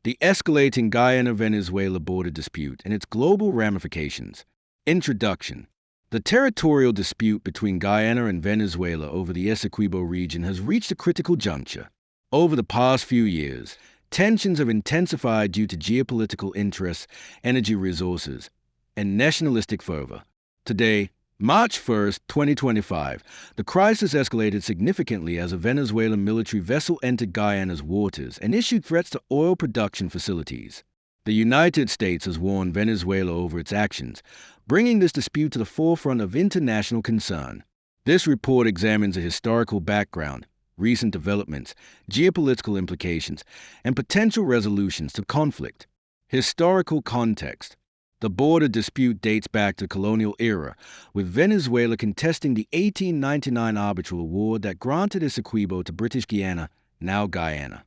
The escalating Guyana-Venezuela border dispute and its global ramifications. Introduction. The territorial dispute between Guyana and Venezuela over the Essequibo region has reached a critical juncture. Over the past few years, tensions have intensified due to geopolitical interests, energy resources, and nationalistic fervor. Today, March 1st, 2025, the crisis escalated significantly as a Venezuelan military vessel entered Guyana's waters and issued threats to oil production facilities. The United States has warned Venezuela over its actions, bringing this dispute to the forefront of international concern. This report examines a historical background, recent developments, geopolitical implications, and potential resolutions to conflict. Historical context. The border dispute dates back to the colonial era, with Venezuela contesting the 1899 arbitral award that granted Essequibo to British Guiana, now Guyana.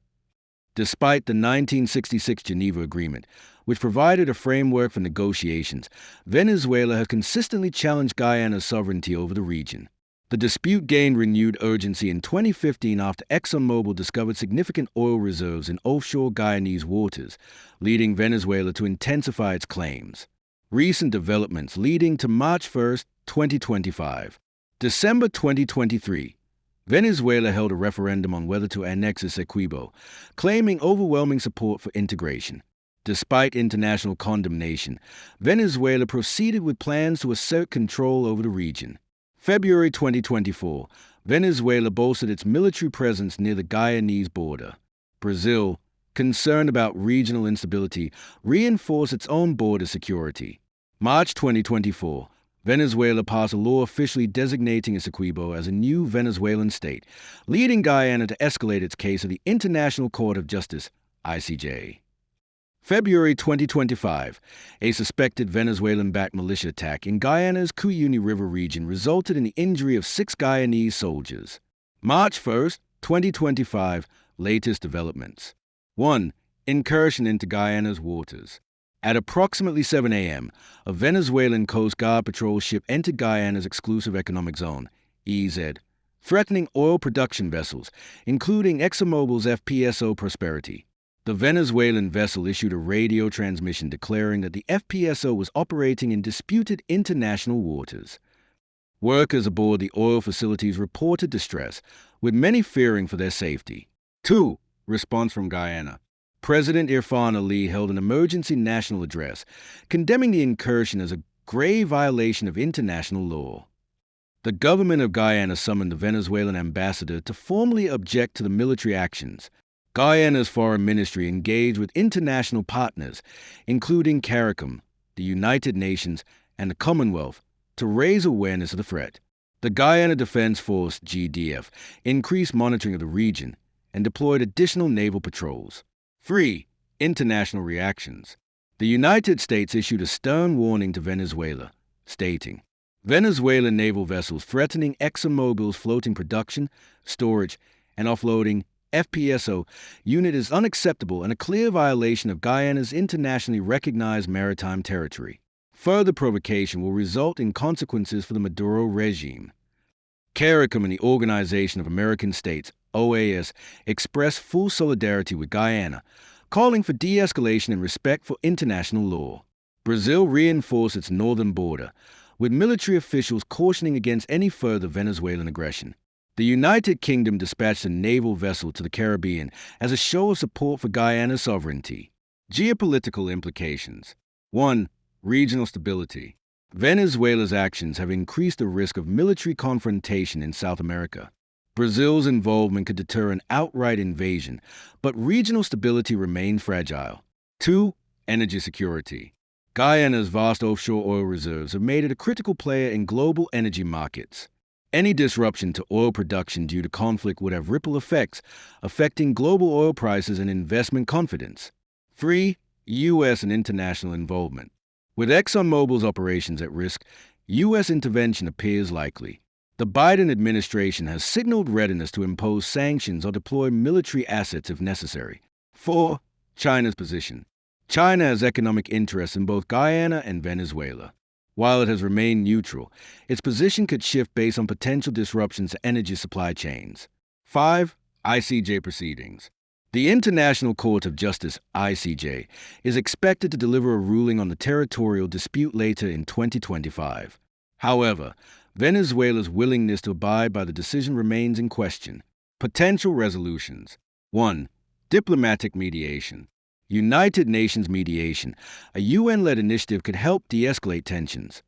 Despite the 1966 Geneva Agreement, which provided a framework for negotiations, Venezuela has consistently challenged Guyana's sovereignty over the region. The dispute gained renewed urgency in 2015 after Exxon Mobil discovered significant oil reserves in offshore Guyanese waters, leading Venezuela to intensify its claims. Recent developments leading to March 1st, 2025. December 2023. Venezuela held a referendum on whether to annex Essequibo, claiming overwhelming support for integration. Despite international condemnation, Venezuela proceeded with plans to assert control over the region. February 2024, Venezuela bolstered its military presence near the Guyanese border. Brazil, concerned about regional instability, reinforced its own border security. March 2024, Venezuela passed a law officially designating Essequibo as a new Venezuelan state, leading Guyana to escalate its case to the International Court of Justice, ICJ. February 2025, a suspected Venezuelan-backed militia attack in Guyana's Cuyuni River region resulted in the injury of 6 Guyanese soldiers. March 1st, 2025, latest developments. 1. Incursion into Guyana's waters. At approximately 7 a.m., a Venezuelan Coast Guard patrol ship entered Guyana's exclusive economic zone, EEZ, threatening oil production vessels, including ExxonMobil's FPSO Prosperity. The Venezuelan vessel issued a radio transmission declaring that the FPSO was operating in disputed international waters. Workers aboard the oil facilities reported distress, with many fearing for their safety. 2. Response from Guyana. President Irfan Ali held an emergency national address, condemning the incursion as a grave violation of international law. The government of Guyana summoned the Venezuelan ambassador to formally object to the military actions. Guyana's foreign ministry engaged with international partners, including CARICOM, the United Nations, and the Commonwealth, to raise awareness of the threat. The Guyana Defense Force, GDF, increased monitoring of the region and deployed additional naval patrols. 3. International reactions. The United States issued a stern warning to Venezuela, stating, Venezuelan naval vessels threatening ExxonMobil's floating production, storage, and offloading FPSO unit is unacceptable and a clear violation of Guyana's internationally recognized maritime territory. Further provocation will result in consequences for the Maduro regime. CARICOM and the Organization of American States, OAS, expressed full solidarity with Guyana, calling for de-escalation and respect for international law. Brazil reinforced its northern border, with military officials cautioning against any further Venezuelan aggression. The United Kingdom dispatched a naval vessel to the Caribbean as a show of support for Guyana's sovereignty. Geopolitical implications. 1. Regional stability. Venezuela's actions have increased the risk of military confrontation in South America. Brazil's involvement could deter an outright invasion, but regional stability remains fragile. 2. Energy security. Guyana's vast offshore oil reserves have made it a critical player in global energy markets. Any disruption to oil production due to conflict would have ripple effects, affecting global oil prices and investment confidence. 3. U.S. and international involvement. With ExxonMobil's operations at risk, U.S. intervention appears likely. The Biden administration has signaled readiness to impose sanctions or deploy military assets if necessary. 4. China's position. China has economic interests in both Guyana and Venezuela. While it has remained neutral, its position could shift based on potential disruptions to energy supply chains. 5. ICJ proceedings. The International Court of Justice, ICJ, is expected to deliver a ruling on the territorial dispute later in 2025. However, Venezuela's willingness to abide by the decision remains in question. Potential resolutions. 1. Diplomatic mediation. United Nations mediation, a UN-led initiative, could help de-escalate tensions.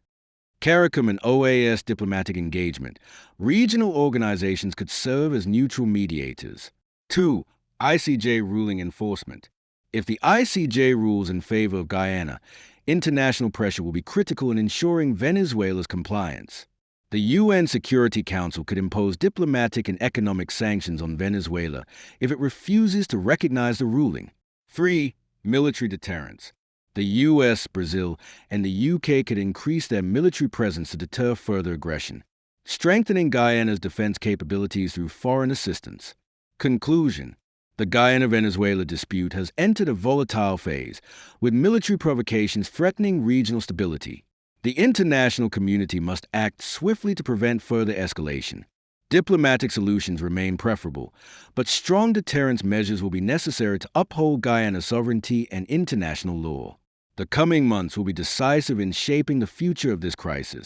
CARICOM and OAS diplomatic engagement. Regional organizations could serve as neutral mediators. 2. ICJ ruling enforcement. If the ICJ rules in favor of Guyana, international pressure will be critical in ensuring Venezuela's compliance. The UN Security Council could impose diplomatic and economic sanctions on Venezuela if it refuses to recognize the ruling. 3. Military deterrence. The US, Brazil, and the UK could increase their military presence to deter further aggression, strengthening Guyana's defense capabilities through foreign assistance. Conclusion. The Guyana-Venezuela dispute has entered a volatile phase, with military provocations threatening regional stability. The international community must act swiftly to prevent further escalation. Diplomatic solutions remain preferable, but strong deterrence measures will be necessary to uphold Guyana's sovereignty and international law. The coming months will be decisive in shaping the future of this crisis.